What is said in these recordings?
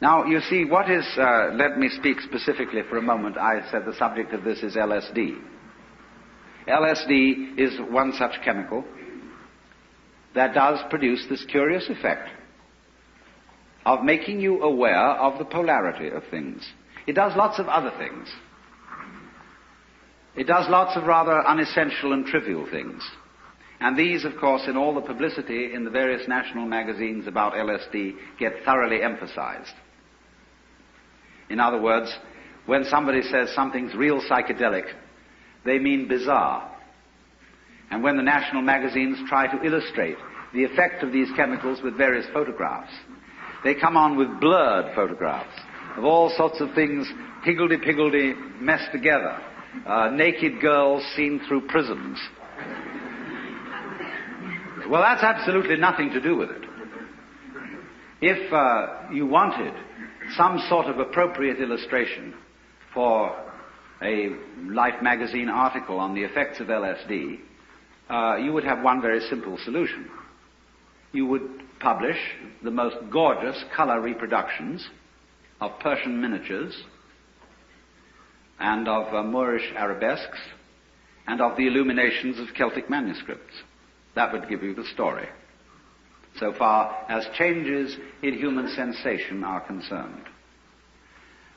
Now, you see, let me speak specifically for a moment. I said the subject of this is LSD. LSD is one such chemical that does produce this curious effect of making you aware of the polarity of things. It does lots of other things. It does lots of rather unessential and trivial things. And these, of course, in all the publicity in the various national magazines about LSD, get thoroughly emphasized. In other words, when somebody says something's real psychedelic, they mean bizarre. And when the national magazines try to illustrate the effect of these chemicals with various photographs, they come on with blurred photographs of all sorts of things higgledy-piggledy messed together. Naked girls seen through prisms. Well, that's absolutely nothing to do with it. If you wanted some sort of appropriate illustration for a Life magazine article on the effects of LSD, you would have one very simple solution. You would publish the most gorgeous color reproductions of Persian miniatures and of Moorish arabesques and of the illuminations of Celtic manuscripts. That would give you the story, so far as changes in human sensation are concerned.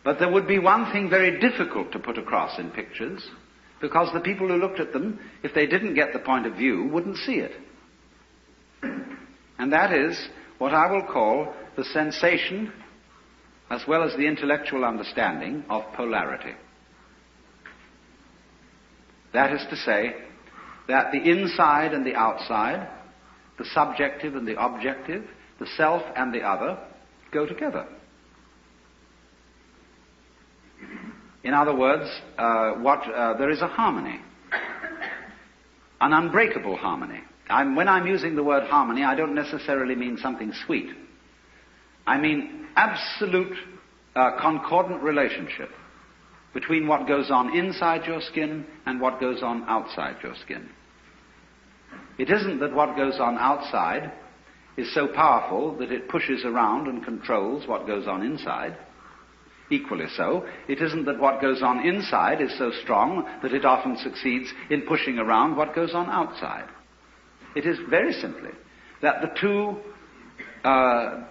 But there would be one thing very difficult to put across in pictures, because the people who looked at them, if they didn't get the point of view, wouldn't see it. And that is what I will call the sensation, as well as the intellectual understanding, of polarity. That is to say, that the inside and the outside, the subjective and the objective, the self and the other, go together. In other words, there is a harmony, an unbreakable harmony. When I'm using the word harmony, I don't necessarily mean something sweet. I mean absolute concordant relationship between what goes on inside your skin and what goes on outside your skin. It isn't that what goes on outside is so powerful that it pushes around and controls what goes on inside. Equally so, it isn't that what goes on inside is so strong that it often succeeds in pushing around what goes on outside. It is very simply that the two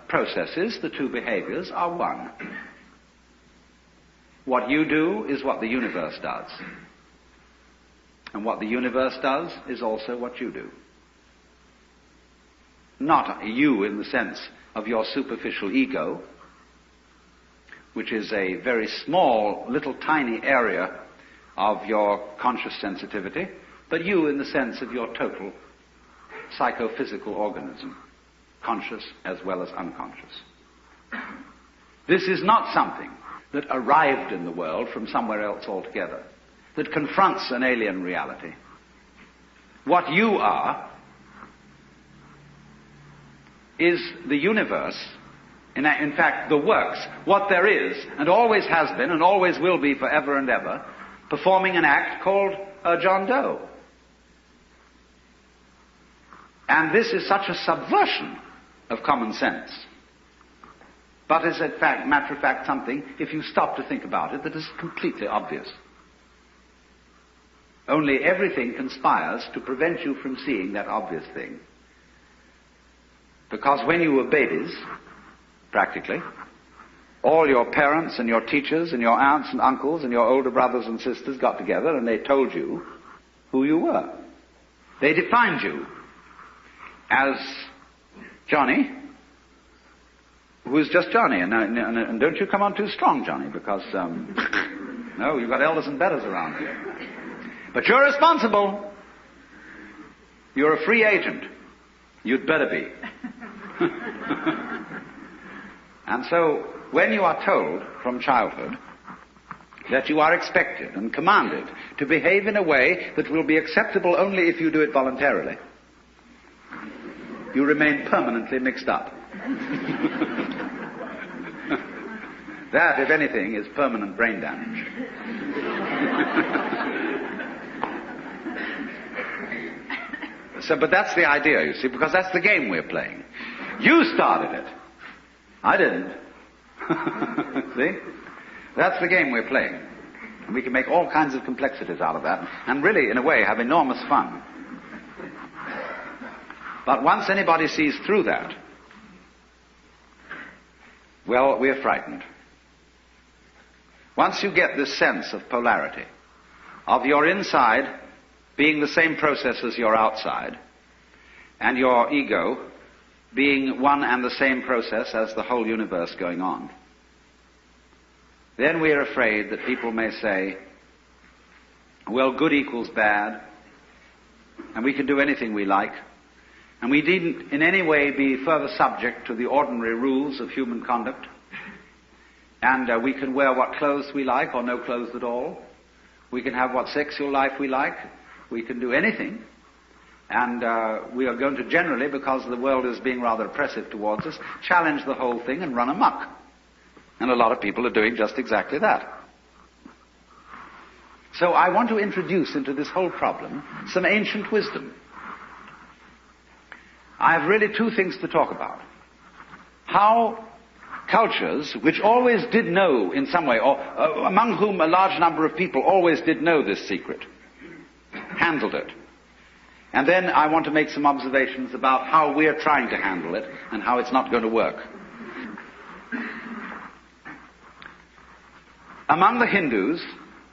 processes, the two behaviors, are one. What you do is what the universe does. And what the universe does is also what you do. Not you in the sense of your superficial ego, which is a very small, little tiny area of your conscious sensitivity, but you in the sense of your total psychophysical organism, conscious as well as unconscious. This is not something that arrived in the world from somewhere else altogether, that confronts an alien reality. What you are is the universe, in fact, the works, what there is, and always has been, and always will be forever and ever, performing an act called John Doe. And this is such a subversion of common sense, but is, in fact, matter of fact, something, if you stop to think about it, that is completely obvious. Only everything conspires to prevent you from seeing that obvious thing. Because when you were babies, practically, all your parents and your teachers and your aunts and uncles and your older brothers and sisters got together and they told you who you were. They defined you as Johnny, who is just Johnny. And don't you come on too strong, Johnny, because, no, you've got elders and betters around here. But you're responsible. You're a free agent. You'd better be. And so, when you are told from childhood that you are expected and commanded to behave in a way that will be acceptable only if you do it voluntarily, you remain permanently mixed up. That, if anything, is permanent brain damage. But that's the idea, you see, because that's the game we're playing. You started it. I didn't. See? That's the game we're playing. And we can make all kinds of complexities out of that, and really, in a way, have enormous fun. But once anybody sees through that, well, we're frightened. Once you get this sense of polarity, of your inside being the same process as your outside, and your ego being one and the same process as the whole universe going on, then we're afraid that people may say, well, good equals bad, and we can do anything we like, and we needn't in any way be further subject to the ordinary rules of human conduct, and we can wear what clothes we like or no clothes at all. We can have what sexual life we like. We can do anything. And we are going to generally, because the world is being rather oppressive towards us, challenge the whole thing and run amok. And a lot of people are doing just exactly that. So I want to introduce into this whole problem some ancient wisdom. I have really two things to talk about. How cultures, which always did know in some way, or among whom a large number of people always did know this secret, handled it. And then I want to make some observations about how we're trying to handle it and how it's not going to work. Among the Hindus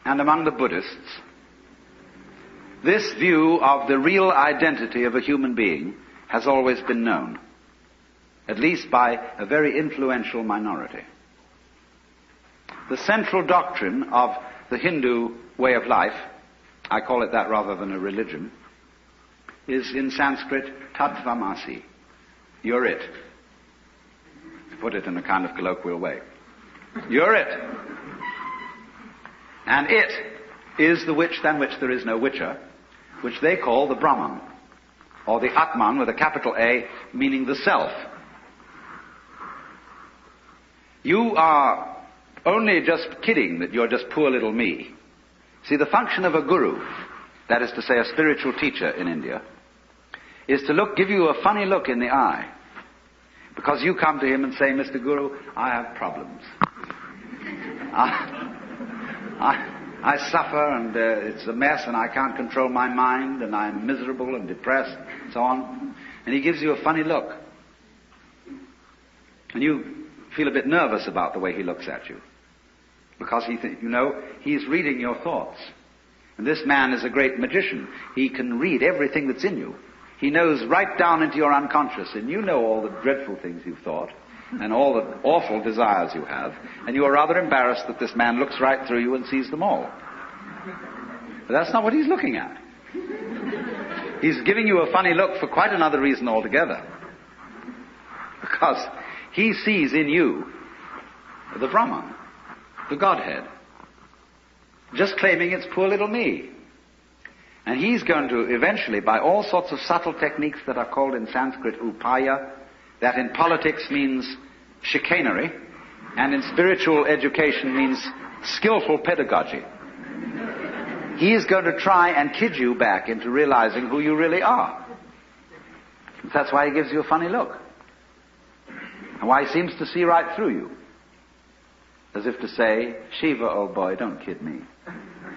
and among the Buddhists, this view of the real identity of a human being has always been known, at least by a very influential minority. The central doctrine of the Hindu way of life, I call it that rather than a religion, is in Sanskrit, Tattvamasi. You're it. To put it in a kind of colloquial way. You're it. And it is the which than which there is no whicher, which they call the Brahman, or the Atman with a capital A, meaning the self. You are only just kidding that you're just poor little me. See, the function of a guru, that is to say a spiritual teacher in India, is to give you a funny look in the eye. Because you come to him and say, Mr. Guru, I have problems. I suffer and it's a mess and I can't control my mind and I'm miserable and depressed and so on. And he gives you a funny look. And you feel a bit nervous about the way he looks at you. Because he's reading your thoughts. And this man is a great magician. He can read everything that's in you. He knows right down into your unconscious, and you know all the dreadful things you've thought, and all the awful desires you have, and you are rather embarrassed that this man looks right through you and sees them all. But that's not what he's looking at. He's giving you a funny look for quite another reason altogether. Because he sees in you the Brahman, the Godhead, just claiming it's poor little me. And he's going to eventually, by all sorts of subtle techniques that are called in Sanskrit upaya, that in politics means chicanery, and in spiritual education means skillful pedagogy. He is going to try and kid you back into realizing who you really are. That's why he gives you a funny look. And why he seems to see right through you. As if to say, Shiva, old boy, don't kid me.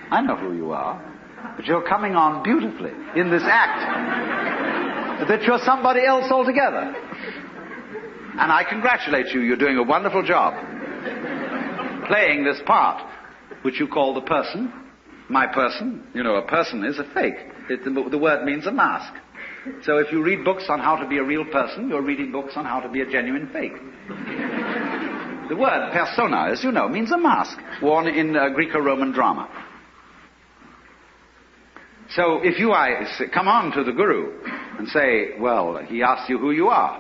I know who you are. But you're coming on beautifully in this act. That you're somebody else altogether. And I congratulate you. You're doing a wonderful job. Playing this part, which you call the person. My person. You know, a person is a fake. The word means a mask. So if you read books on how to be a real person, you're reading books on how to be a genuine fake. The word persona, as you know, means a mask worn in Greco-Roman drama. So if you come on to the Guru and say, well, he asks you who you are,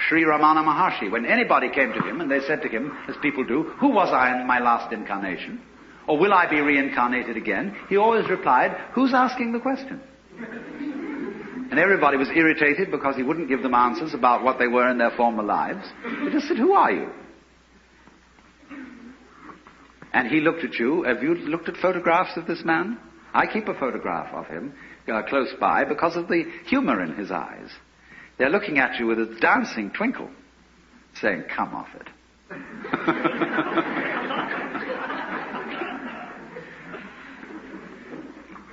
Sri Ramana Maharshi, when anybody came to him and they said to him, as people do, who was I in my last incarnation? Or will I be reincarnated again? He always replied, who's asking the question? And everybody was irritated because he wouldn't give them answers about what they were in their former lives. He just said, who are you? And he looked at you. Have you looked at photographs of this man? I keep a photograph of him close by because of the humor in his eyes. They're looking at you with a dancing twinkle, saying, come off it.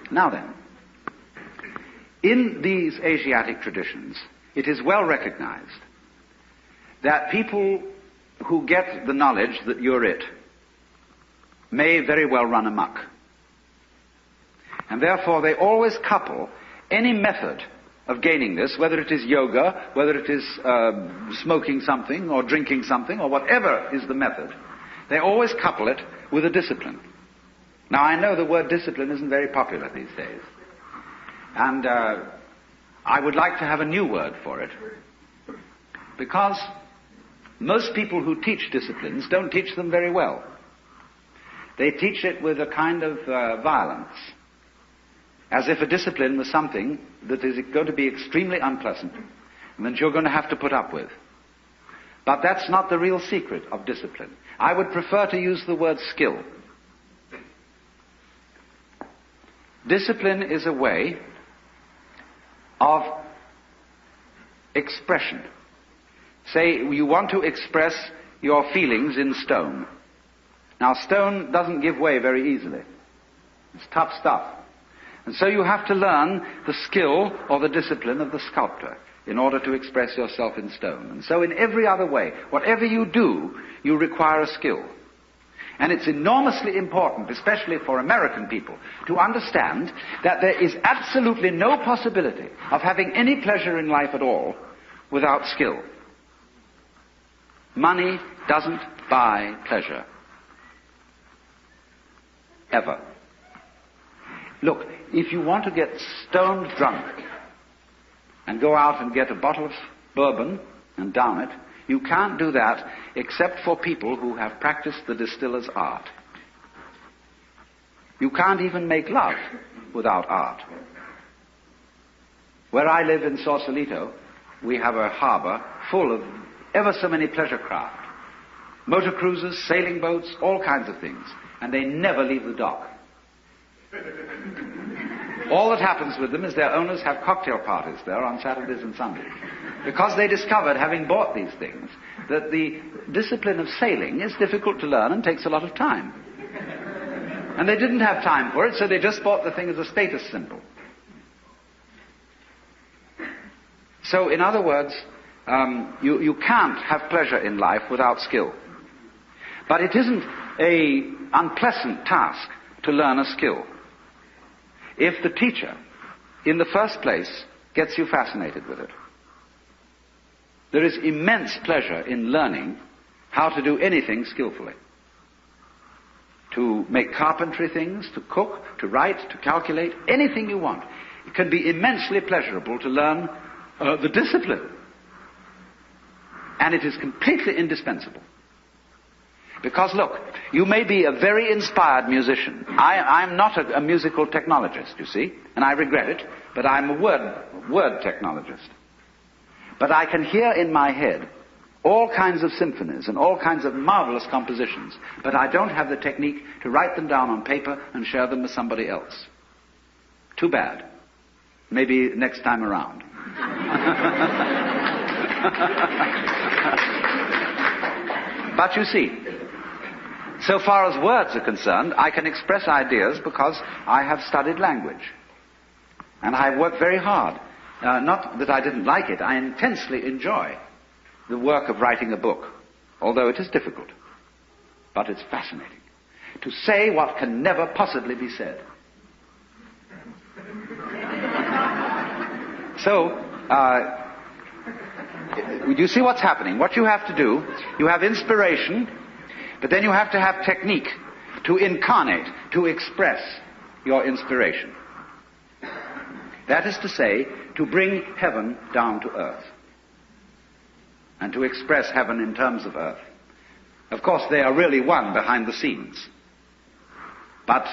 Now then, in these Asiatic traditions, it is well recognized that people who get the knowledge that you're it may very well run amok. And therefore they always couple any method of gaining this, whether it is yoga, whether it is smoking something or drinking something or whatever is the method, they always couple it with a discipline. Now I know the word discipline isn't very popular these days. And I would like to have a new word for it, because most people who teach disciplines don't teach them very well. They teach it with a kind of violence, as if a discipline was something that is going to be extremely unpleasant and that you're going to have to put up with. But that's not the real secret of discipline. I would prefer to use the word skill. Discipline is a way of expression. Say you want to express your feelings in stone. Now stone doesn't give way very easily. It's tough stuff. And so you have to learn the skill or the discipline of the sculptor in order to express yourself in stone. And so in every other way, whatever you do, you require a skill. And it's enormously important, especially for American people, to understand that there is absolutely no possibility of having any pleasure in life at all without skill. Money doesn't buy pleasure. Ever. Look, if you want to get stoned drunk and go out and get a bottle of bourbon and down it, you can't do that except for people who have practiced the distiller's art. You can't even make love without art. Where I live in Sausalito, we have a harbor full of ever so many pleasure craft. Motor cruisers, sailing boats, all kinds of things. And they never leave the dock. All that happens with them is their owners have cocktail parties there on Saturdays and Sundays. Because they discovered, having bought these things, that the discipline of sailing is difficult to learn and takes a lot of time. And they didn't have time for it, so they just bought the thing as a status symbol. So, in other words, you can't have pleasure in life without skill. But it isn't an unpleasant task to learn a skill if the teacher, in the first place, gets you fascinated with it. There is immense pleasure in learning how to do anything skillfully. To make carpentry things, to cook, to write, to calculate, anything you want. It can be immensely pleasurable to learn the discipline. And it is completely indispensable. Because look, you may be a very inspired musician. I'm not a musical technologist, you see, and I regret it, but I'm a word technologist. But I can hear in my head all kinds of symphonies and all kinds of marvelous compositions, but I don't have the technique to write them down on paper and share them with somebody else. Too bad. Maybe next time around. But you see, so far as words are concerned, I can express ideas because I have studied language. And I worked very hard. Not that I didn't like it, I intensely enjoy the work of writing a book, although it is difficult. But it's fascinating. To say what can never possibly be said. So, you see what's happening. What you have to do, you have inspiration, but then you have to have technique to incarnate, to express your inspiration. That is to say, to bring heaven down to earth. And to express heaven in terms of earth. Of course, they are really one behind the scenes. But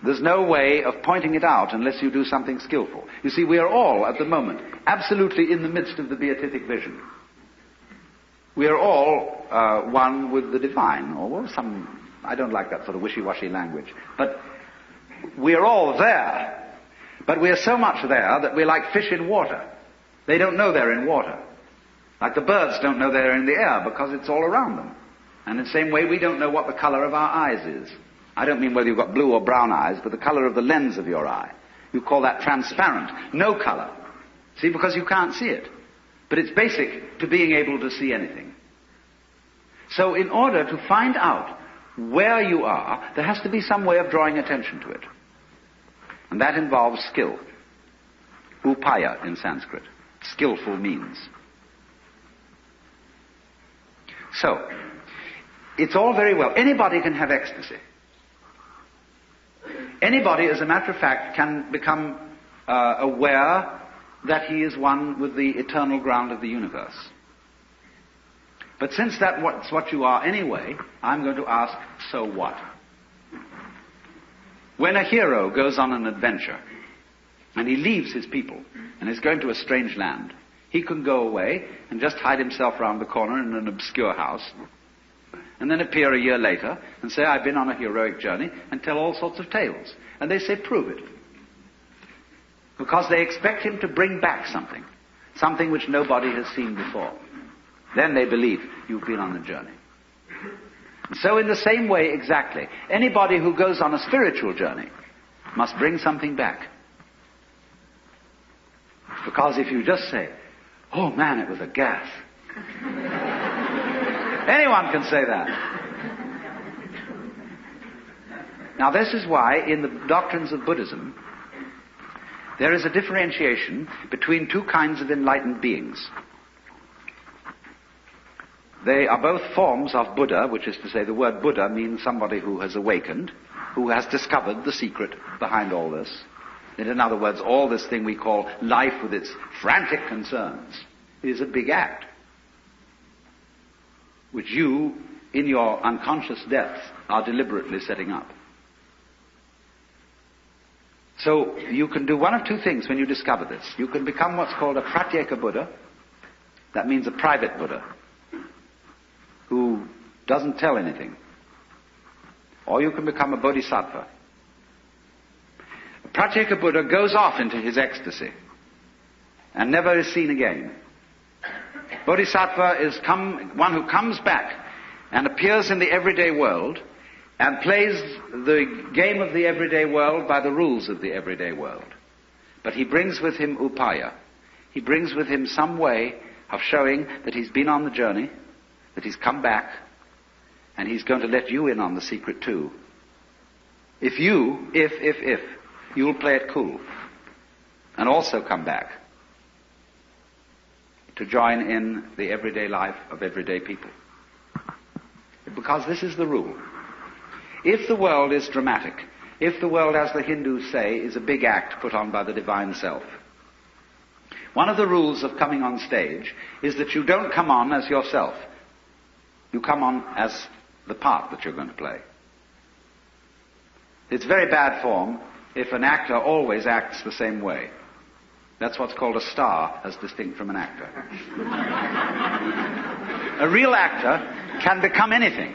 there's no way of pointing it out unless you do something skillful. You see, we are all, at the moment, absolutely in the midst of the beatific vision. We are all one with the divine, or some, I don't like that sort of wishy-washy language. But we are all there. But we are so much there that we're like fish in water. They don't know they're in water. Like the birds don't know they're in the air because it's all around them. And in the same way, we don't know what the color of our eyes is. I don't mean whether you've got blue or brown eyes, but the color of the lens of your eye. You call that transparent. No color. See, because you can't see it. But it's basic to being able to see anything. So in order to find out where you are, there has to be some way of drawing attention to it. And that involves skill. Upaya in Sanskrit. Skillful means. So, it's all very well. Anybody can have ecstasy. Anybody, as a matter of fact, can become aware that he is one with the eternal ground of the universe. But since that's what you are anyway, I'm going to ask, so what? When a hero goes on an adventure, and he leaves his people, and is going to a strange land, he can go away and just hide himself round the corner in an obscure house, and then appear a year later and say, I've been on a heroic journey, and tell all sorts of tales. And they say, prove it. Because they expect him to bring back something which nobody has seen before. Then they believe you've been on the journey. So in the same way, exactly, anybody who goes on a spiritual journey must bring something back. Because if you just say, oh man, it was a gas. Anyone can say that. Now this is why in the doctrines of Buddhism there is a differentiation between two kinds of enlightened beings. They are both forms of Buddha, which is to say the word Buddha means somebody who has awakened, who has discovered the secret behind all this. In other words, all this thing we call life with its frantic concerns is a big act, which you, in your unconscious depths, are deliberately setting up. So you can do one of two things when you discover this. You can become what's called a Pratyeka Buddha. That means a private Buddha, who doesn't tell anything. Or you can become a Bodhisattva. A Pratyeka Buddha goes off into his ecstasy and never is seen again. Bodhisattva is one who comes back and appears in the everyday world and plays the game of the everyday world by the rules of the everyday world. But he brings with him upaya. He brings with him some way of showing that he's been on the journey, that he's come back, and he's going to let you in on the secret too. If you'll play it cool and also come back to join in the everyday life of everyday people. Because this is the rule. If the world is dramatic, if the world, as the Hindus say, is a big act put on by the divine self, one of the rules of coming on stage is that you don't come on as yourself. You come on as the part that you're going to play. It's very bad form if an actor always acts the same way. That's what's called a star, as distinct from an actor. A real actor can become anything.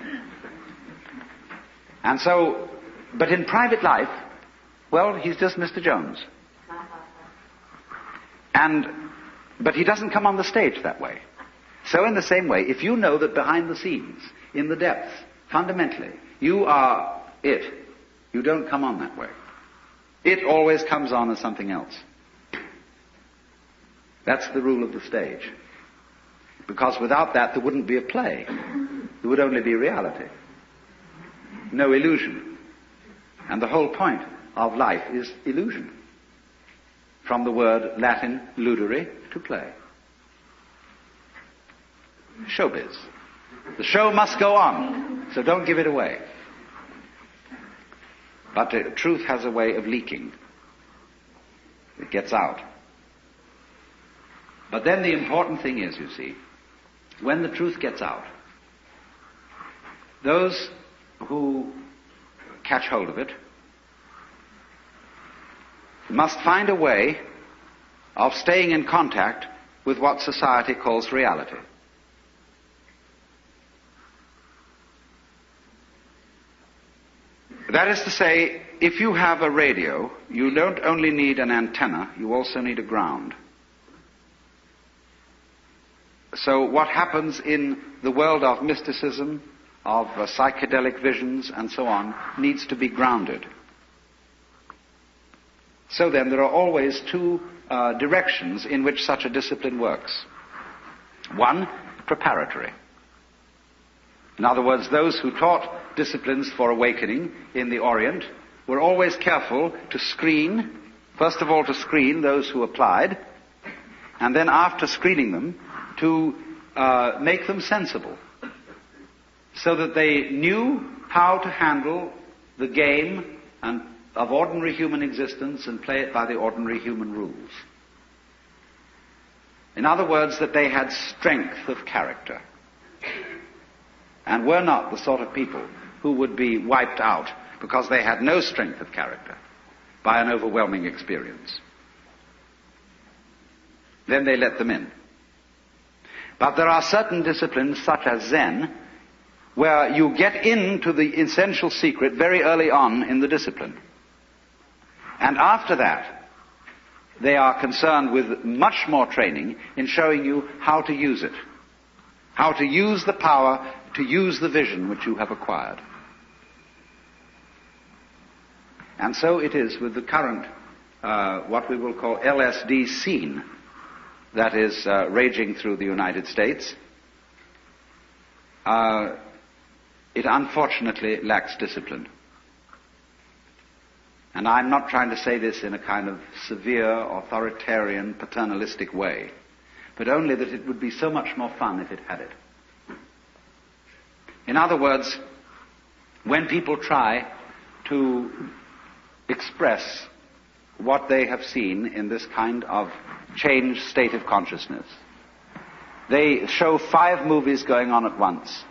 And so, but in private life, well, he's just Mr. Jones. But he doesn't come on the stage that way. So in the same way, if you know that behind the scenes, in the depths, fundamentally, you are it, you don't come on that way. It always comes on as something else. That's the rule of the stage. Because without that, there wouldn't be a play. There would only be reality. No illusion. And the whole point of life is illusion. From the word Latin ludere, to play. Showbiz. The show must go on, so don't give it away. But truth has a way of leaking. It gets out. But then the important thing is, you see, when the truth gets out, those who catch hold of it must find a way of staying in contact with what society calls reality. That is to say, if you have a radio, you don't only need an antenna, you also need a ground. So what happens in the world of mysticism, of psychedelic visions and so on, needs to be grounded. So then there are always two directions in which such a discipline works. One, preparatory. In other words, those who taught disciplines for awakening in the Orient were always careful to screen, first of all to screen those who applied, and then after screening them, to make them sensible, so that they knew how to handle the game of ordinary human existence and play it by the ordinary human rules. In other words, that they had strength of character and were not the sort of people who would be wiped out because they had no strength of character by an overwhelming experience. Then they let them in. But there are certain disciplines, such as Zen, where you get into the essential secret very early on in the discipline. And after that, they are concerned with much more training in showing you how to use it, how to use the power, to use the vision which you have acquired. And so it is with the current, what we will call LSD scene, that is raging through the United States. It unfortunately lacks discipline. And I'm not trying to say this in a kind of severe, authoritarian, paternalistic way, but only that it would be so much more fun if it had it. In other words, when people try to express what they have seen in this kind of changed state of consciousness, they show 5 movies going on at once,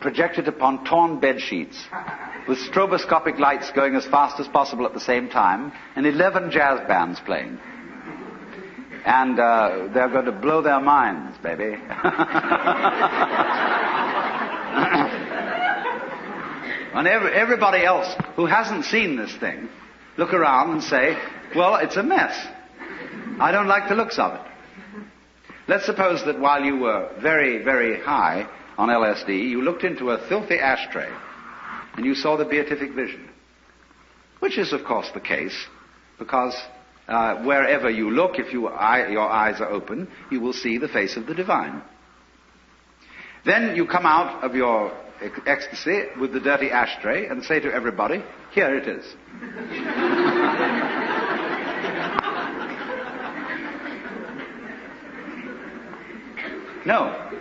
projected upon torn bed sheets, with stroboscopic lights going as fast as possible at the same time, and 11 jazz bands playing. And they're going to blow their minds, baby. And everybody else who hasn't seen this thing look around and say, well, it's a mess. I don't like the looks of it. Let's suppose that while you were very, very high on LSD, you looked into a filthy ashtray and you saw the beatific vision, which is, of course, the case, because wherever you look, if your eyes are open, you will see the face of the divine. Then you come out of your ecstasy with the dirty ashtray and say to everybody, here it is. No.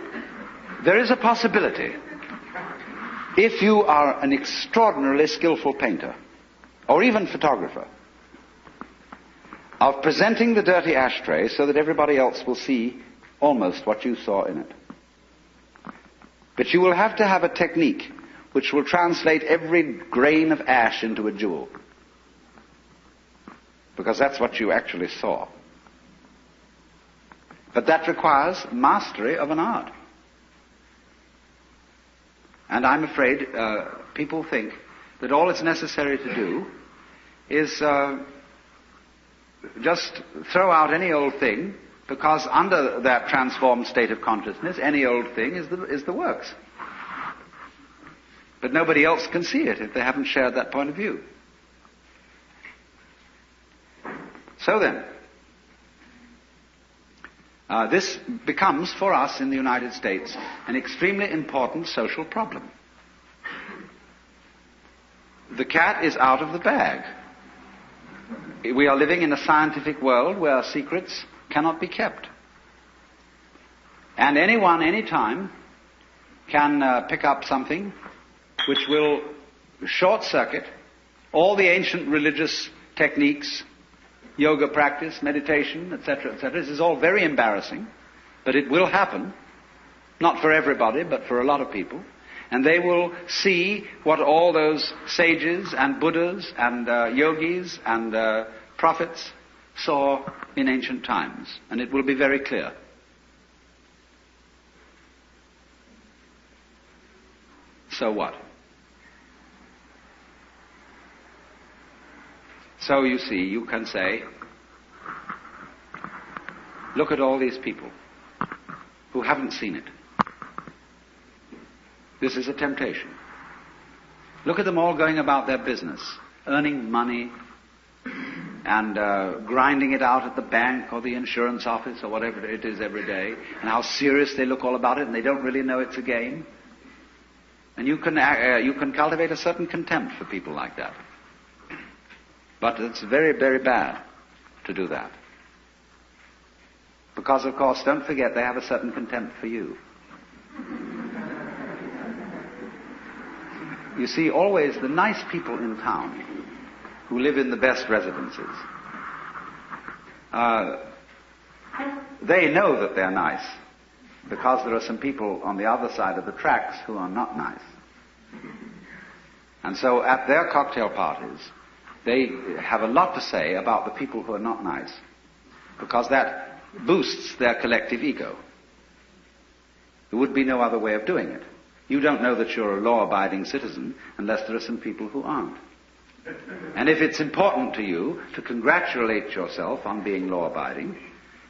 There is a possibility, if you are an extraordinarily skillful painter, or even photographer, of presenting the dirty ashtray so that everybody else will see almost what you saw in it. But you will have to have a technique which will translate every grain of ash into a jewel. Because that's what you actually saw. But that requires mastery of an art. And I'm afraid people think that all it's necessary to do is just throw out any old thing, because under that transformed state of consciousness, any old thing is the works. But nobody else can see it if they haven't shared that point of view. So then, this becomes, for us in the United States, an extremely important social problem. The cat is out of the bag. We are living in a scientific world where secrets cannot be kept. And anyone, anytime, can pick up something which will short-circuit all the ancient religious techniques, yoga practice, meditation, etc., etc. This is all very embarrassing, but it will happen. Not for everybody, but for a lot of people. And they will see what all those sages and Buddhas and yogis and prophets saw in ancient times. And it will be very clear. So what? So you see, you can say, look at all these people. who haven't seen it. This is a temptation. Look at them all going about their business, earning money and grinding it out at the bank or the insurance office or whatever it is every day, and how serious they look all about it, and they don't really know it's a game. And you can cultivate a certain contempt for people like that. But it's very, very bad to do that. Because, of course, don't forget, they have a certain contempt for you. You see, always the nice people in town who live in the best residences, they know that they're nice because there are some people on the other side of the tracks who are not nice. And so at their cocktail parties, they have a lot to say about the people who are not nice, because that boosts their collective ego. There would be no other way of doing it. You don't know that you're a law-abiding citizen unless there are some people who aren't. And if it's important to you to congratulate yourself on being law-abiding,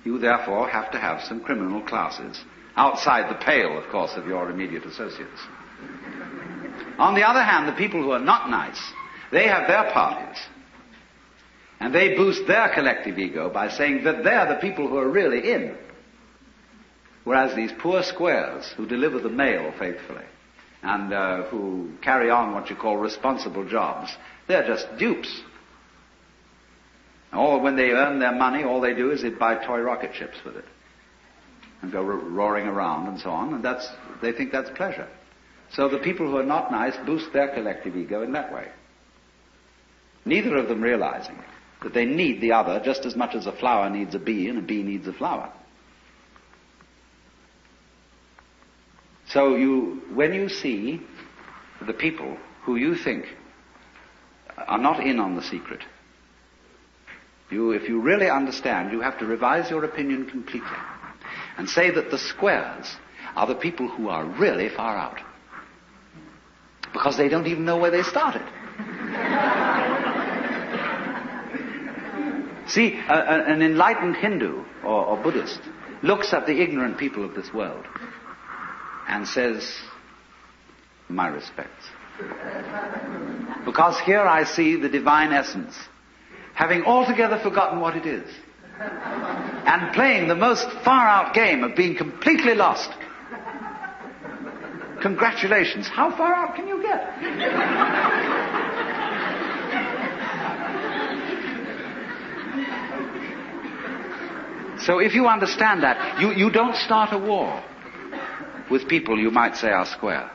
you therefore have to have some criminal classes, outside the pale, of course, of your immediate associates. On the other hand, the people who are not nice, they have their parties. And they boost their collective ego by saying that they're the people who are really in. Whereas these poor squares who deliver the mail faithfully and who carry on what you call responsible jobs, they're just dupes. Or when they earn their money, all they do is they buy toy rocket ships with it and go roaring around and so on, and they think that's pleasure. So the people who are not nice boost their collective ego in that way. Neither of them realizing that they need the other just as much as a flower needs a bee and a bee needs a flower. So when you see the people who you think are not in on the secret, if you really understand, you have to revise your opinion completely and say that the squares are the people who are really far out, because they don't even know where they started. See, an enlightened Hindu or Buddhist looks at the ignorant people of this world and says, my respects. Because here I see the divine essence, having altogether forgotten what it is, and playing the most far-out game of being completely lost. Congratulations. How far out can you get? So if you understand that, you don't start a war with people you might say are square.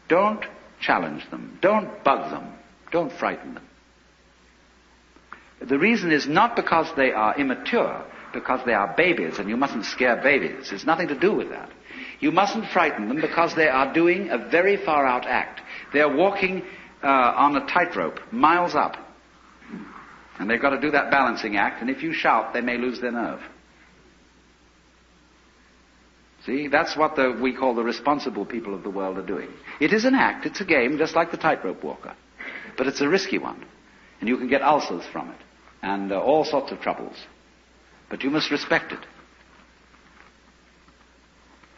Don't challenge them. Don't bug them. Don't frighten them. The reason is not because they are immature, because they are babies, and you mustn't scare babies. It's nothing to do with that. You mustn't frighten them because they are doing a very far-out act. They're walking on a tightrope, miles up. And they've got to do that balancing act, and if you shout, they may lose their nerve. See, that's what we call the responsible people of the world are doing. It is an act, it's a game, just like the tightrope walker. But it's a risky one. And you can get ulcers from it, and all sorts of troubles. But you must respect it.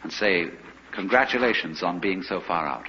And say, congratulations on being so far out.